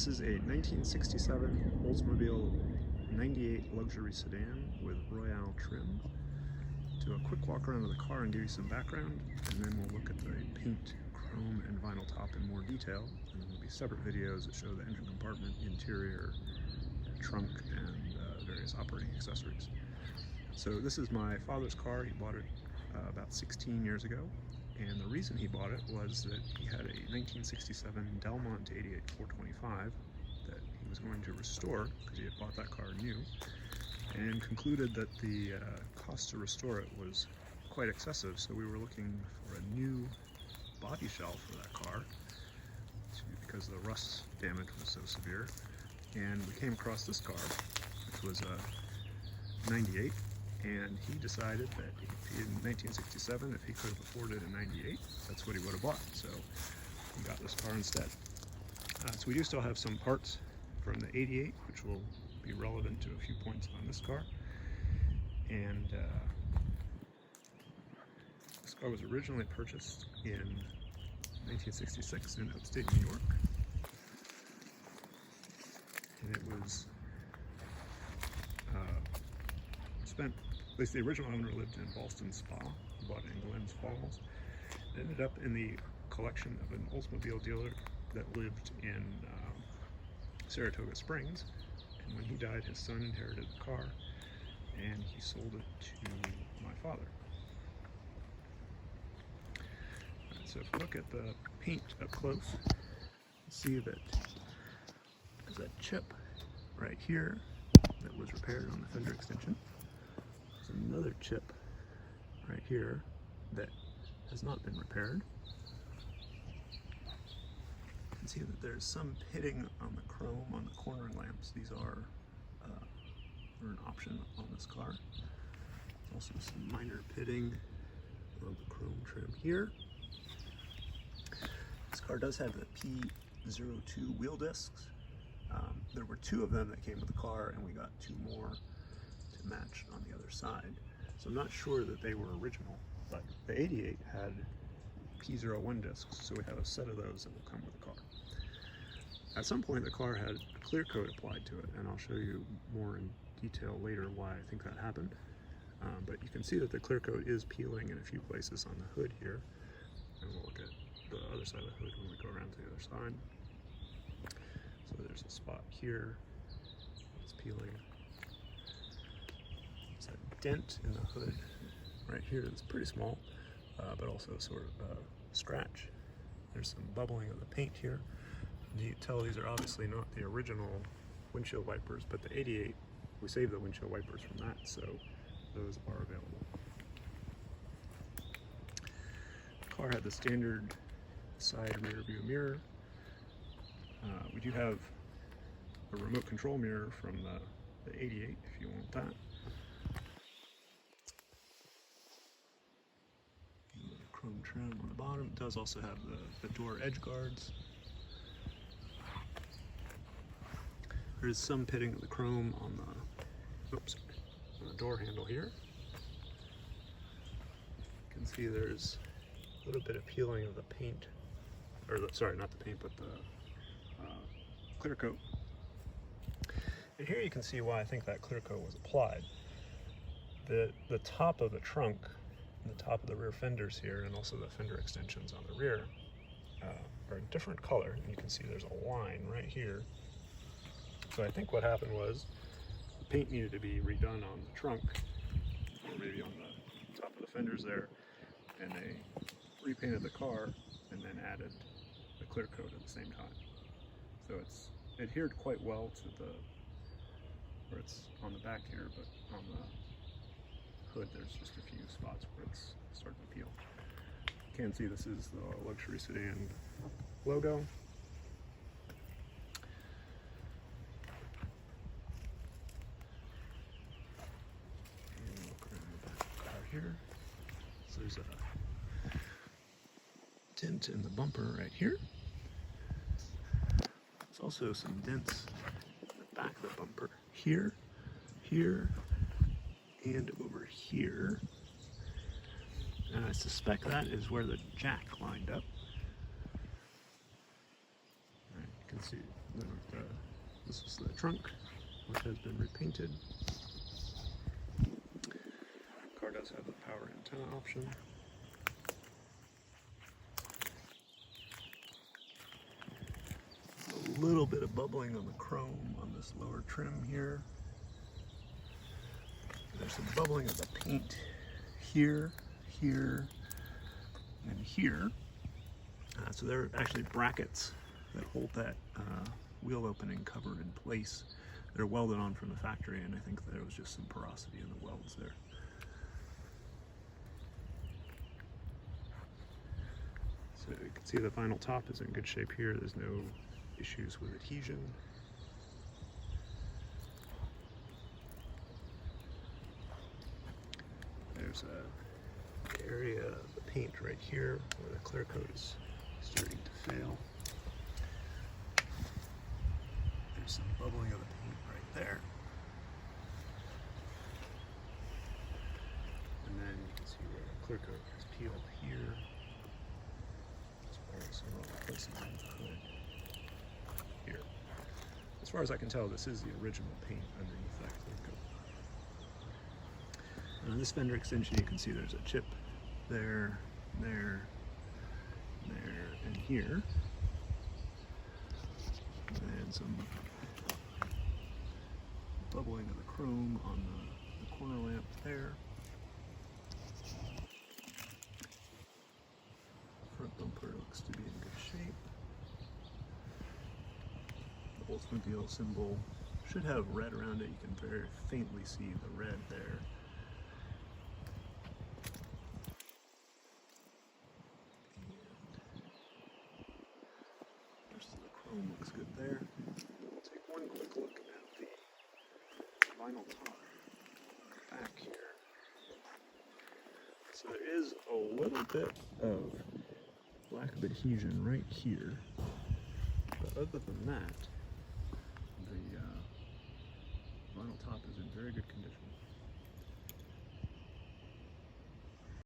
This is a 1967 Oldsmobile 98 luxury sedan with Royale trim. Do a quick walk around of the car and give you some background, and then we'll look at the paint, chrome, and vinyl top in more detail. And there'll be separate videos that show the engine compartment, interior, trunk, and various operating accessories. So this is my father's car. He bought it about 16 years ago. And the reason he bought it was that he had a 1967 Delmont 88 425 that he was going to restore because he had bought that car new, and concluded that the cost to restore it was quite excessive. So we were looking for a new body shell for that car because the rust damage was so severe. And we came across this car, which was a 98. And he decided that in 1967, if he could have afforded a 98, that's what he would have bought. So he got this car instead. So we do still have some parts from the 88, which will be relevant to a few points on this car. And this car was originally purchased in 1966 in upstate New York. And it was spent, at least the original owner lived in Boston Spa, bought it in Glens Falls. It ended up in the collection of an Oldsmobile dealer that lived in Saratoga Springs. And when he died, his son inherited the car, and he sold it to my father. Right, so if you look at the paint up close, you see that there's a chip right here that was repaired on the fender extension. There's another chip right here that has not been repaired. You can see that there's some pitting on the chrome on the cornering lamps. These are an option on this car. There's also some minor pitting on the chrome trim here. This car does have the P02 wheel discs. There were 2 of them that came with the car, and we got 2 more to match on the other side. So I'm not sure that they were original, but the 88 had P01 discs, so we have a set of those that will come with the car. At some point the car had clear coat applied to it, and I'll show you more in detail later why I think that happened. But you can see that the clear coat is peeling in a few places on the hood here, and we'll look at the other side of the hood when we go around to the other side. So there's a spot here, it's peeling. There's a dent in the hood right here that's pretty small, but also sort of a scratch. There's some bubbling of the paint here. And you can tell these are obviously not the original windshield wipers, but the 88, we saved the windshield wipers from that, so those are available. The car had the standard side rear view mirror. We do have a remote control mirror from the 88 if you want that. Chrome trim on the bottom. It does also have the door edge guards. There is some pitting of the chrome on the door handle here. You can see there's a little bit of peeling of the paint, or sorry, not the paint, but the clear coat. And here you can see why I think that clear coat was applied. The top of the trunk, and the top of the rear fenders here, and also the fender extensions on the rear are a different color. And you can see there's a line right here. So I think what happened was the paint needed to be redone on the trunk, or maybe on the top of the fenders there, and they repainted the car and then added the clear coat at the same time. So it's adhered quite well to where it's on the back here, but on the hood there's just a few spots where it's starting to peel. You can see this is the luxury sedan logo. And look around the back of the car here. So there's a dent in the bumper right here. There's also some dents in the back of the bumper here, here, and over here. And I suspect that is where the jack lined up. Right, you can see This is the trunk, which has been repainted. Car does have the power antenna option. A little bit of bubbling on the chrome on this lower trim here. There's some bubbling of the paint here, here, and here. So there are actually brackets that hold that wheel opening cover in place. They're welded on from the factory, and I think there was just some porosity in the welds there. So you can see the vinyl top is in good shape here. There's no issues with adhesion. There's an area of the paint right here where the clear coat is starting to fail. There's some bubbling of the paint right there. And then you can see where the clear coat is peeled here, as well as some other places on the hood here. As far as I can tell, this is the original paint underneath that clear coat. On this fender extension, you can see there's a chip there, there, there, and here. And some bubbling of the chrome on the corner lamp there. Front bumper looks to be in good shape. The Oldsmobile symbol should have red around it. You can very faintly see the red there. Looks good there. We'll take one quick look at the vinyl top back here. So there is a little bit of lack of adhesion right here, but other than that, the vinyl top is in very good condition.